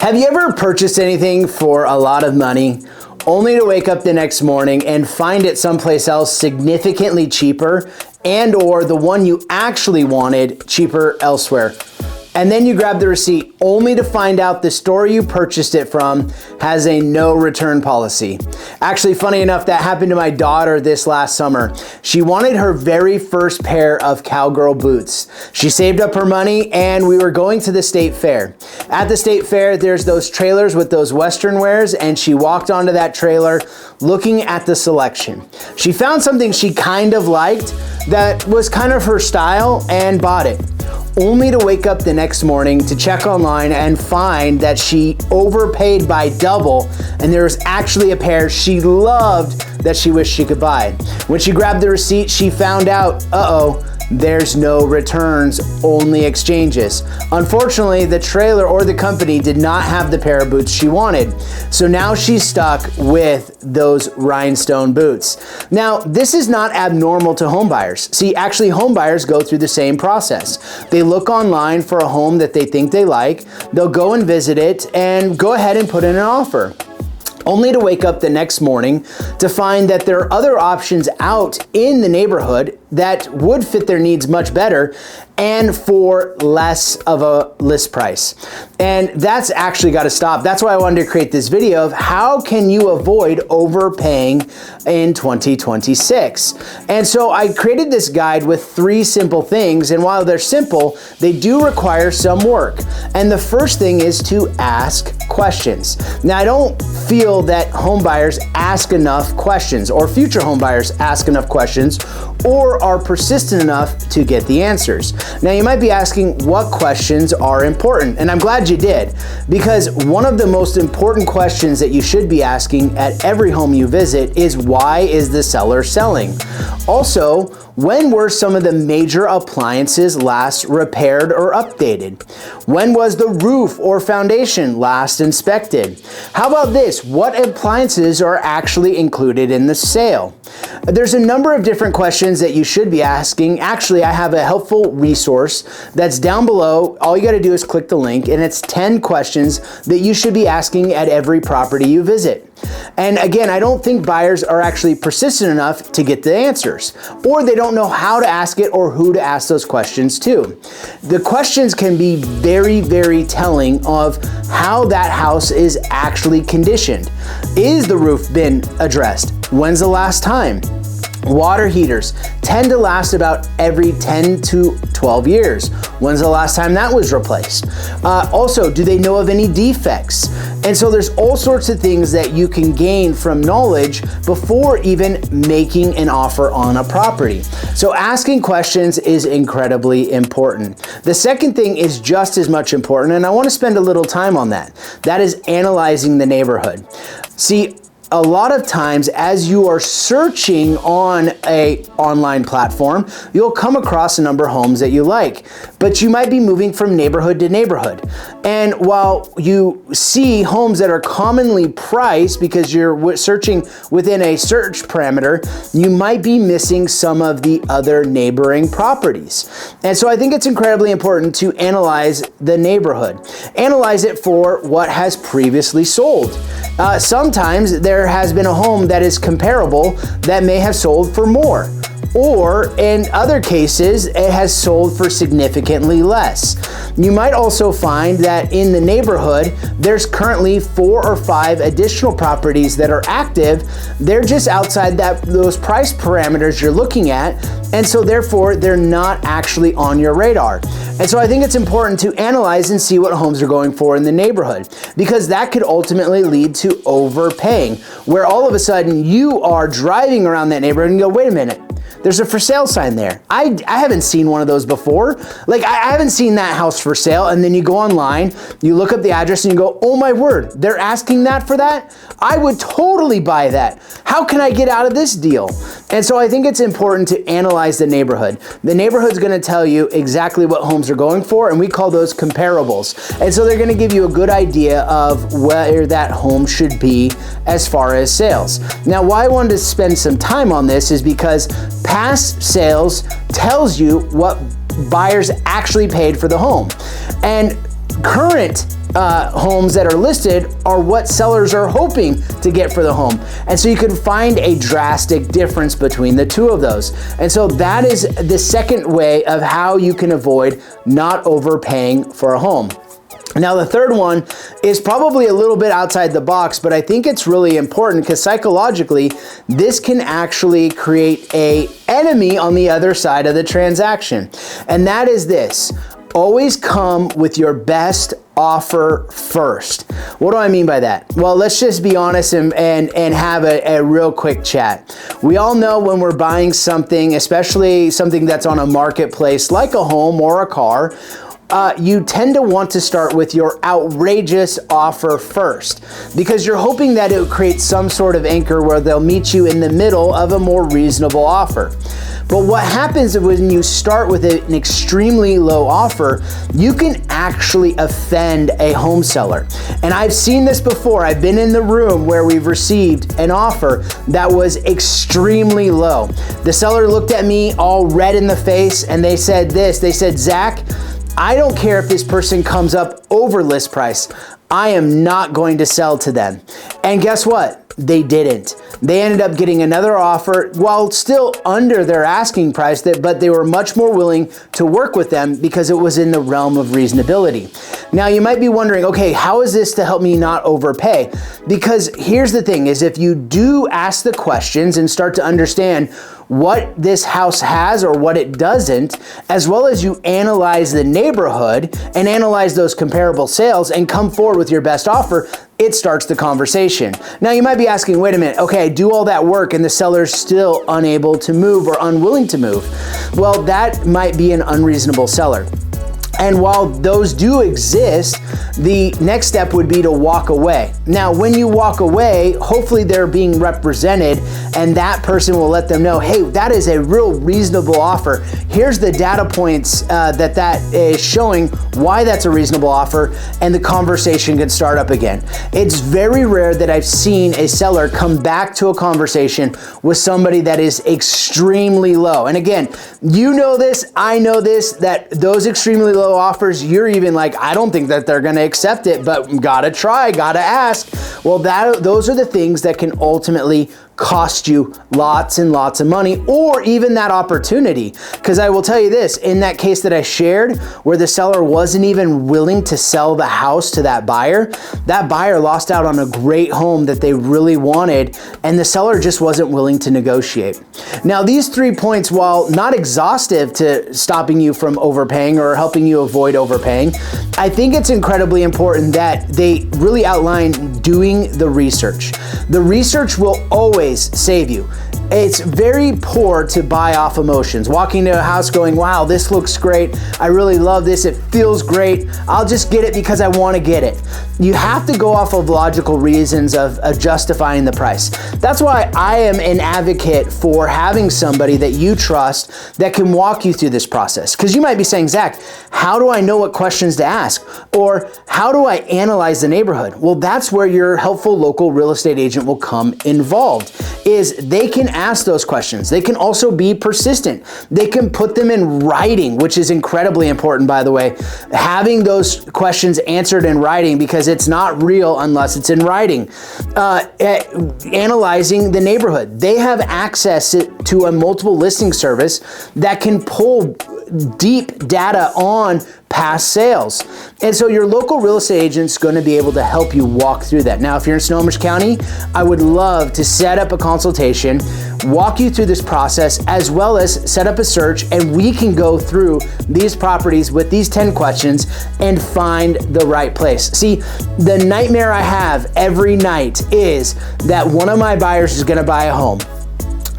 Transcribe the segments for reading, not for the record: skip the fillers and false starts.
Have you ever purchased anything for a lot of money only to wake up the next morning and find it someplace else significantly cheaper and/or the one you actually wanted cheaper elsewhere? And then you grab the receipt only to find out the store you purchased it from has a no return policy. Actually, funny enough, that happened to my daughter this last summer. She wanted her very first pair of cowgirl boots. She saved up her money and we were going to the state fair. At the state fair, there's those trailers with those Western wears, and she walked onto that trailer looking at the selection. She found something she kind of liked that was kind of her style and bought it, only to wake up the next morning to check online and find that she overpaid by double, and there was actually a pair she loved that she wished she could buy. When she grabbed the receipt, she found out, there's no returns, only exchanges. Unfortunately, the trailer or the company did not have the pair of boots she wanted. So now she's stuck with those rhinestone boots. Now, this is not abnormal to home buyers. See, actually home buyers go through the same process. They look online for a home that they think they like, they'll go and visit it and go ahead and put in an offer, only to wake up the next morning to find that there are other options out in the neighborhood that would fit their needs much better and for less of a list price. And that's actually got to stop. That's why I wanted to create this video of how can you avoid overpaying in 2026. And so I created this guide with 3 simple things, and while they're simple, they do require some work. And the first thing is to ask questions. Now, I don't feel that home buyers ask enough questions, or future home buyers ask enough questions, or are persistent enough to get the answers. Now, you might be asking what questions are important, and I'm glad you did, because one of the most important questions that you should be asking at every home you visit is, why is the seller selling? Also, when were some of the major appliances last repaired or updated? When was the roof or foundation last inspected? How about this? What appliances are actually included in the sale? There's a number of different questions that you should be asking. Actually, I have a helpful resource that's down below. All you got to do is click the link, and it's 10 questions that you should be asking at every property you visit. And again, I don't think buyers are actually persistent enough to get the answers, or they don't know how to ask it or who to ask those questions to. The questions can be very, very telling of how that house is actually conditioned. Is the roof been addressed? When's the last time? Water heaters tend to last about every 10 to 12 years. When's the last time that was replaced? Also, do they know of any defects? And so there's all sorts of things that you can gain from knowledge before even making an offer on a property. So asking questions is incredibly important. The second thing is just as much important, and I want to spend a little time on that. That is analyzing the neighborhood. See, a lot of times as you are searching on an online platform, you'll come across a number of homes that you like, but you might be moving from neighborhood to neighborhood. And while you see homes that are commonly priced because you're searching within a search parameter, you might be missing some of the other neighboring properties. And so I think it's incredibly important to analyze the neighborhood. Analyze it for what has previously sold. Sometimes there has been a home that is comparable that may have sold for more, or in other cases, it has sold for significantly less. You might also find that in the neighborhood, there's currently 4 or 5 additional properties that are active. They're just outside those price parameters you're looking at, and so therefore they're not actually on your radar. And so I think it's important to analyze and see what homes are going for in the neighborhood, because that could ultimately lead to overpaying, where all of a sudden you are driving around that neighborhood and you go, wait a minute, there's a for sale sign there. I haven't seen one of those before. Like, I haven't seen that house for sale. And then you go online, you look up the address and you go, oh my word, they're asking that for that? I would totally buy that. How can I get out of this deal? And so I think it's important to analyze the neighborhood. The neighborhood's gonna tell you exactly what homes are going for, and we call those comparables. And so they're gonna give you a good idea of where that home should be as far as sales. Now, why I wanted to spend some time on this is because past sales tells you what buyers actually paid for the home. And current homes that are listed are what sellers are hoping to get for the home. And so you can find a drastic difference between the two of those. And so that is the second way of how you can avoid not overpaying for a home. Now, the third one is probably a little bit outside the box, but I think it's really important because psychologically, this can actually create an enemy on the other side of the transaction. And that is this: always come with your best offer first. What do I mean by that? Well, let's just be honest and have a real quick chat. We all know when we're buying something, especially something that's on a marketplace like a home or a car, you tend to want to start with your outrageous offer first because you're hoping that it will create some sort of anchor where they'll meet you in the middle of a more reasonable offer. But what happens when you start with an extremely low offer, you can actually offend a home seller. And I've seen this before. I've been in the room where we've received an offer that was extremely low. The seller looked at me all red in the face and they said this. They said, "Zach, I don't care if this person comes up over list price. I am not going to sell to them." And guess what? They didn't. They ended up getting another offer while still under their asking price, but they were much more willing to work with them because it was in the realm of reasonability. Now, you might be wondering, okay, how is this to help me not overpay? Because here's the thing is if you do ask the questions and start to understand what this house has or what it doesn't, as well as you analyze the neighborhood and analyze those comparable sales and come forward with your best offer, it starts the conversation. Now you might be asking, wait a minute, okay, I do all that work and the seller's still unable to move or unwilling to move. Well, that might be an unreasonable seller. And while those do exist, the next step would be to walk away. Now, when you walk away, hopefully they're being represented and that person will let them know, hey, that is a real reasonable offer. Here's the data points that is showing why that's a reasonable offer, and the conversation can start up again. It's very rare that I've seen a seller come back to a conversation with somebody that is extremely low. And again, you know this, I know this, that those extremely low offers, you're even like, I don't think that they're going to accept it, but gotta try, gotta ask. Well, those are the things that can ultimately cost you lots and lots of money, or even that opportunity. Because I will tell you this, in that case that I shared where the seller wasn't even willing to sell the house to that buyer lost out on a great home that they really wanted, and the seller just wasn't willing to negotiate. Now, these 3 points, while not exhaustive to stopping you from overpaying or helping you avoid overpaying, I think it's incredibly important that they really outline doing the research. The research will always save you. It's very poor to buy off emotions. Walking to a house going, wow, this looks great. I really love this. It feels great. I'll just get it because I want to get it. You have to go off of logical reasons of justifying the price. That's why I am an advocate for having somebody that you trust that can walk you through this process. Because you might be saying, Zach, how do I know what questions to ask? Or how do I analyze the neighborhood? Well, that's where your helpful local real estate agent will come involved, is they can ask those questions. They can also be persistent. They can put them in writing, which is incredibly important, by the way. Having those questions answered in writing, because it's not real unless it's in writing. Analyzing the neighborhood. They have access to a multiple listing service that can pull deep data on past sales. And so your local real estate agent's going to be able to help you walk through that. Now, if you're in Snohomish County, I would love to set up a consultation, walk you through this process, as well as set up a search, and we can go through these properties with these 10 questions and find the right place. See, the nightmare I have every night is that one of my buyers is going to buy a home.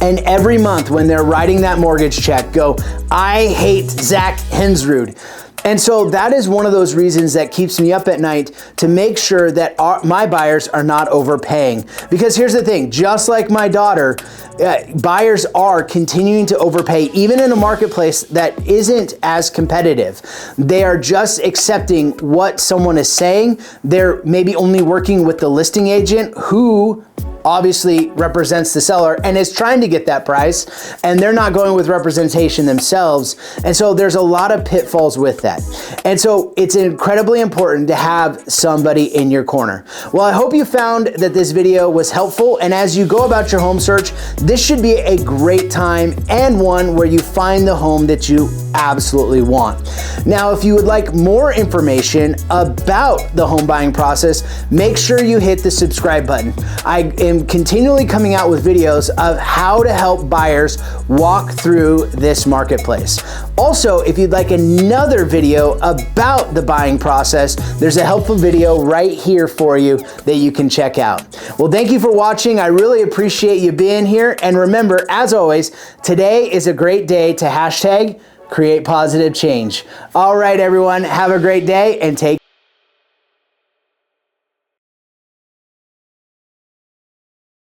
And every month when they're writing that mortgage check, go, I hate Zach Hensrud. And so that is one of those reasons that keeps me up at night, to make sure that my buyers are not overpaying. Because here's the thing, just like my daughter, buyers are continuing to overpay, even in a marketplace that isn't as competitive. They are just accepting what someone is saying. They're maybe only working with the listing agent who obviously represents the seller and is trying to get that price, and they're not going with representation themselves. And so there's a lot of pitfalls with that. And so it's incredibly important to have somebody in your corner. Well, I hope you found that this video was helpful, and as you go about your home search, this should be a great time and one where you find the home that you absolutely want. Now, if you would like more information about the home buying process, make sure you hit the subscribe button. I am continually coming out with videos of how to help buyers walk through this marketplace. Also, if you'd like another video about the buying process, there's a helpful video right here for you that you can check out. Well, thank you for watching. I really appreciate you being here. And remember, as always, today is a great day to hashtag create positive change. All right, everyone, have a great day and take